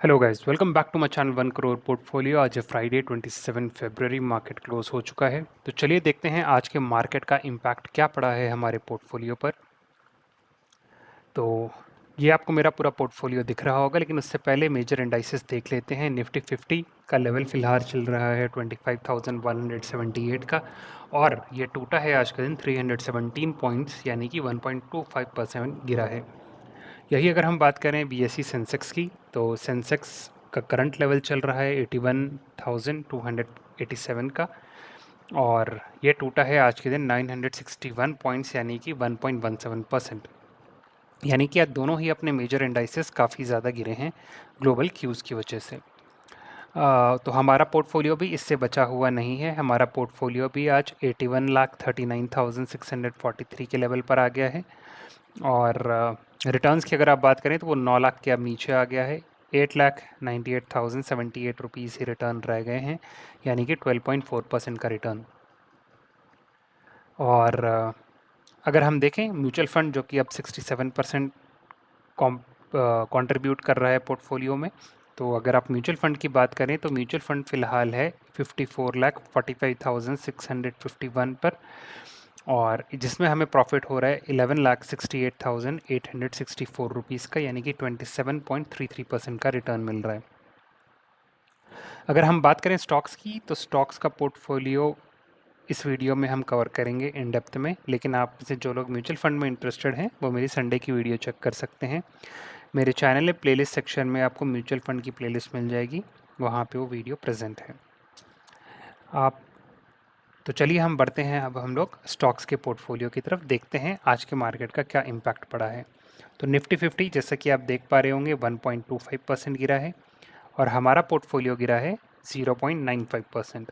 Hello guys, welcome back to my channel 1 crore portfolio. आज है Friday 27 फरवरी, market close हो चुका है। तो चलिए देखते हैं आज के मार्केट का इम्पैक्ट क्या पड़ा है हमारे पोर्टफोलियो पर। तो ये आपको मेरा पूरा पोर्टफोलियो दिख रहा होगा, लेकिन उससे पहले मेजर इंडाइसेस देख लेते हैं। निफ्टी 50 का लेवल फिलहाल चल रहा है 25,178 का, और ये टूटा है आज का दिन 317 पॉइंट्स, यानी कि 1.25% गिरा है। यही अगर हम बात करें बीएसई सेंसेक्स की, तो सेंसेक्स का करंट लेवल चल रहा है 81,287 का, और ये टूटा है आज के दिन 961 पॉइंट्स, यानी कि 1.17%। यानी कि आज दोनों ही अपने मेजर इंडाइसेस काफ़ी ज़्यादा गिरे हैं ग्लोबल क्यूज़ की वजह से। तो हमारा पोर्टफोलियो भी इससे बचा हुआ नहीं है। हमारा पोर्टफोलियो भी आज 81,39,643 के लेवल पर आ गया है, और रिटर्न्स की अगर आप बात करें तो वो 9 लाख के अब नीचे आ गया है। 8,98,078 रुपीज़ ही रिटर्न रह गए हैं, यानी कि 12.4% का रिटर्न। और अगर हम देखें म्यूचुअल फंड, जो कि अब 67% कंट्रीब्यूट कर रहा है पोर्टफोलियो में, तो अगर आप म्यूचुअल फंड की बात करें तो म्यूचुअल फंड फ़िलहाल है 54,45,651 पर, और जिसमें हमें प्रॉफिट हो रहा है 11,68,864 रुपीज़ का, यानी कि 27.33% का रिटर्न मिल रहा है। अगर हम बात करें स्टॉक्स की, तो स्टॉक्स का पोर्टफोलियो इस वीडियो में हम कवर करेंगे इन डेप्थ में, लेकिन आप से जो लोग म्यूचुअल फंड में इंटरेस्टेड हैं वो मेरी संडे की वीडियो चेक कर सकते हैं। मेरे चैनल में प्लेलिस्ट सेक्शन में आपको म्यूचुअल फंड की प्लेलिस्ट मिल जाएगी, वहाँ पे वो वीडियो प्रेजेंट है। आप तो चलिए हम बढ़ते हैं, अब हम लोग स्टॉक्स के पोर्टफोलियो की तरफ देखते हैं आज के मार्केट का क्या इम्पैक्ट पड़ा है। तो निफ्टी 50 जैसा कि आप देख पा रहे होंगे 1.25% गिरा है, और हमारा पोर्टफोलियो गिरा है 0.95%।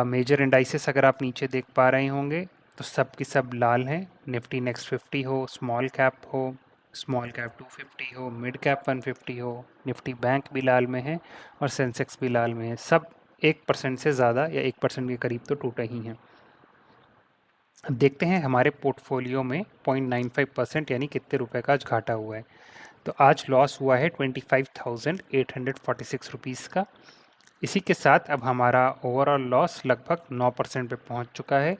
मेजर इंडाइसेस अगर आप नीचे देख पा रहे होंगे तो सब की सब लाल हैं। निफ्टी नेक्स्ट 50 हो, स्मॉल कैप हो, स्मॉल कैप 250 हो, मिड कैप 150 हो, निफ्टी बैंक भी लाल में है, और सेंसेक्स भी लाल में है। सब 1% से ज़्यादा या 1% के करीब तो टूटे ही हैं। अब देखते हैं हमारे पोर्टफोलियो में 0.95% यानी कितने रुपए का आज घाटा हुआ है। तो आज लॉस हुआ है 25,846 रुपीज़ का। इसी के साथ अब हमारा ओवरऑल लॉस लगभग 9% पे पहुंच चुका है।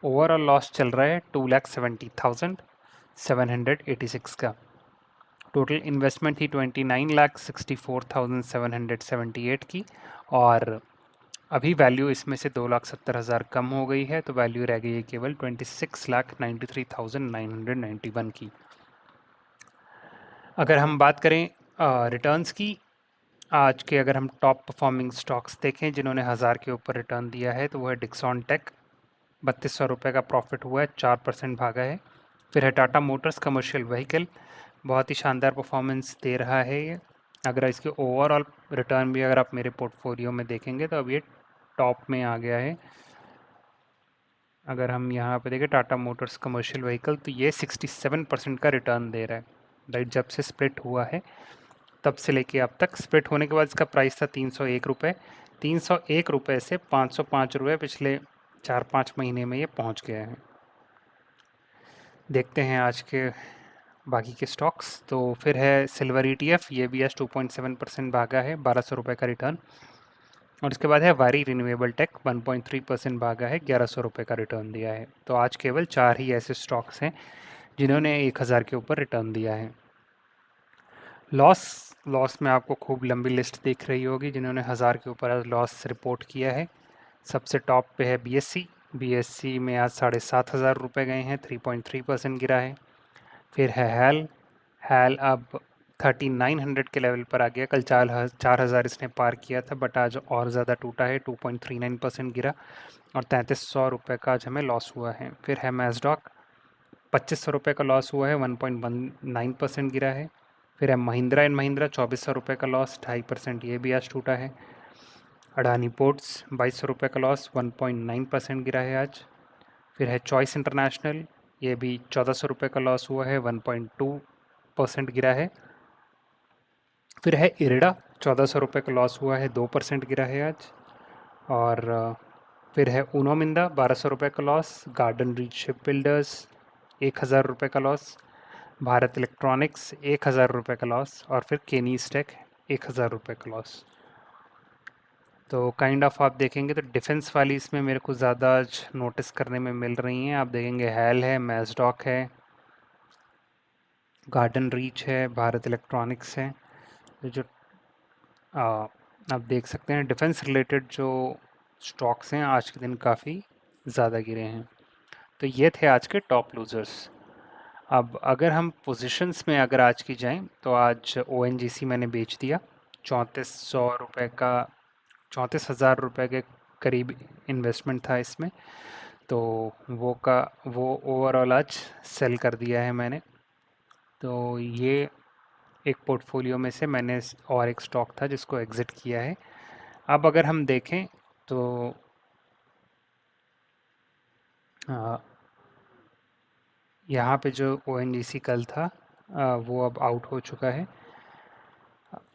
ओवरऑल लॉस चल रहा है 2,70,786 का। टोटल इन्वेस्टमेंट थी 29,64,778 की, और अभी वैल्यू इसमें से 2,70,000 कम हो गई है, तो वैल्यू रह गई है केवल 26,93,991 की। अगर हम बात करें रिटर्न्स की, आज के अगर हम टॉप परफॉर्मिंग स्टॉक्स देखें जिन्होंने 1000 के ऊपर रिटर्न दिया है, तो वो है डिक्सॉन टेक, 3200 रुपये का प्रॉफिट हुआ है, 4% भागा है। फिर है टाटा मोटर्स कमर्शियल व्हीकल, बहुत ही शानदार परफॉर्मेंस दे रहा है ये। अगर इसके ओवरऑल रिटर्न भी अगर आप मेरे पोर्टफोलियो में देखेंगे तो अब ये टॉप में आ गया है। अगर हम यहाँ पे देखें टाटा मोटर्स कमर्शियल व्हीकल, तो ये 67% का रिटर्न दे रहा है। राइट, जब से स्प्लिट हुआ है तब से लेके अब तक। स्प्लिट होने के बाद इसका प्राइस था 301 रुपये। 301 रुपये से 505 रुपये पिछले 4-5 महीने में ये पहुंच गया है। देखते हैं आज के बाकी के स्टॉक्स। तो फिर है सिल्वर ETF, ये भी आज 2.7% भागा है, 1200 रुपये का रिटर्न। और इसके बाद है वारी रिन्यूएबल टेक, 1.3% भागा है, 1100 रुपये का रिटर्न दिया है। तो आज केवल 4 ही ऐसे स्टॉक्स हैं जिन्होंने 1000 के ऊपर रिटर्न दिया है। लॉस लॉस में आपको खूब लंबी लिस्ट दिख रही होगी जिन्होंने 1000 के ऊपर आज लॉस रिपोर्ट किया है। सबसे टॉप पे है बीएससी में आज 7,500 रुपये गए हैं, 3.3% गिरा है। फिर है हैल अब 3900 के लेवल पर आ गया। कल 4,000 इसने पार किया था, बट आज और ज़्यादा टूटा है, 2.39% गिरा, और 3300 रुपये का आज हमें लॉस हुआ है। फिर है मैजडॉक, 2500 रुपये का लॉस हुआ है, 1.19% गिरा है। फिर है महिंद्रा एंड महिंद्रा, 2400 रुपये का लॉस, 2.5%, ये भी आज टूटा है। अडानी पोर्ट्स, 2200 रुपये का लॉस, 1.9% गिरा है आज। फिर है चॉइस इंटरनेशनल, ये भी 1400 रुपये का लॉस हुआ है, 1.2% गिरा है। फिर है इरिडा, 1400 रुपये का लॉस हुआ है, 2% गिरा है आज। और फिर है उनो मिंदा, 1200 रुपये का loss. Garden reach ship builders, 1000 रुपये का लॉस। भारत इलेक्ट्रॉनिक्स, 1000 रुपये का लॉस। और फिर केनी स्टेक, ₹1000 का लॉस। तो काइंड ऑफ आप देखेंगे तो डिफेंस वाली इसमें मेरे को ज़्यादा आज नोटिस करने में मिल रही हैं। आप देखेंगे हैल है, मैज़डॉक है, गार्डन रीच है, भारत इलेक्ट्रॉनिक्स है। तो जो आ, आप देख सकते हैं डिफेंस रिलेटेड जो स्टॉक्स हैं आज के दिन काफ़ी ज़्यादा गिरे हैं। तो ये थे आज के टॉप लूज़र्स। अब अगर हम पोजीशंस में अगर आज की जाएं तो आज ओएनजीसी मैंने बेच दिया। 3400 रुपये का, 34,000 रुपये के करीब इन्वेस्टमेंट था इसमें। तो वो ओवरऑल आज सेल कर दिया है मैंने। तो ये एक पोर्टफोलियो में से मैंने और एक स्टॉक था जिसको एग्ज़िट किया है। अब अगर हम देखें तो आ, यहाँ पे जो ओएनजीसी कल था वो अब आउट हो चुका है।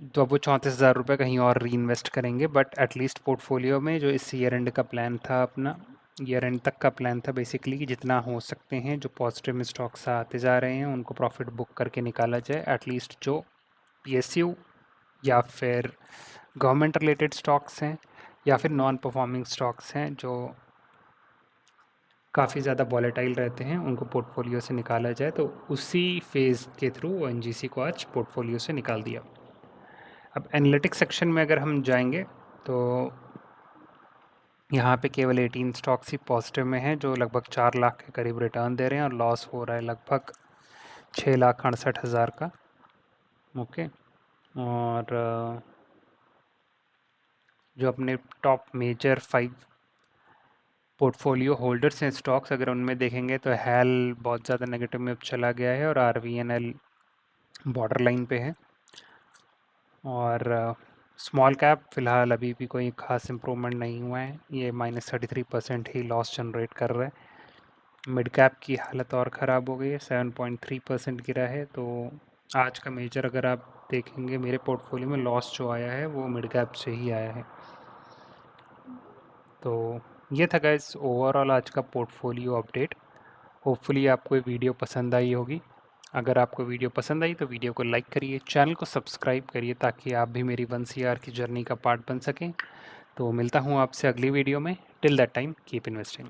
तो अब वो 34,000 रुपये कहीं और री इन्वेस्ट करेंगे, बट एटलीस्ट पोर्टफोलियो में जो इस ईयर एंड का प्लान था अपना, ईयर एंड तक का प्लान था बेसिकली कि जितना हो सकते हैं जो पॉजिटिव में स्टॉक्स आते जा रहे हैं उनको प्रॉफिट बुक करके निकाला जाए। एटलीस्ट जो पीएसयू या फिर गवर्नमेंट रिलेटेड स्टॉक्स हैं या फिर नॉन परफॉर्मिंग स्टॉक्स हैं जो काफ़ी ज़्यादा वॉलेटाइल रहते हैं उनको पोर्टफोलियो से निकाला जाए। तो उसी फेज़ के थ्रू ओएनजीसी को आज पोर्टफोलियो से निकाल दिया। अब एनालिटिक्स सेक्शन में अगर हम जाएंगे तो यहाँ पे केवल 18 स्टॉक्स ही पॉजिटिव में हैं जो लगभग 4 लाख के करीब रिटर्न दे रहे हैं और लॉस हो रहा है लगभग 6,68,000 का। ओके। और जो अपने टॉप मेजर 5 पोर्टफोलियो होल्डर्स हैं स्टॉक्स, अगर उनमें देखेंगे तो हैल बहुत ज़्यादा नेगेटिव में चला गया है और आरवीएनएल बॉर्डर लाइन पे है। और स्मॉल कैप फ़िलहाल अभी भी कोई ख़ास इम्प्रूवमेंट नहीं हुआ है, ये -33% ही लॉस जनरेट कर रहा है। मिड कैप की हालत और ख़राब हो गई है, 7.3% गिरा है। तो आज का मेजर अगर आप देखेंगे मेरे पोर्टफोलियो में लॉस जो आया है वो मिड कैप से ही आया है। तो ये था गाइस ओवरऑल आज का पोर्टफोलियो अपडेट। होपफुली आपको ये वीडियो पसंद आई होगी। अगर आपको वीडियो पसंद आई तो वीडियो को लाइक करिए, चैनल को सब्सक्राइब करिए ताकि आप भी मेरी 1CR की जर्नी का पार्ट बन सकें। तो मिलता हूँ आपसे अगली वीडियो में। Till that time keep investing.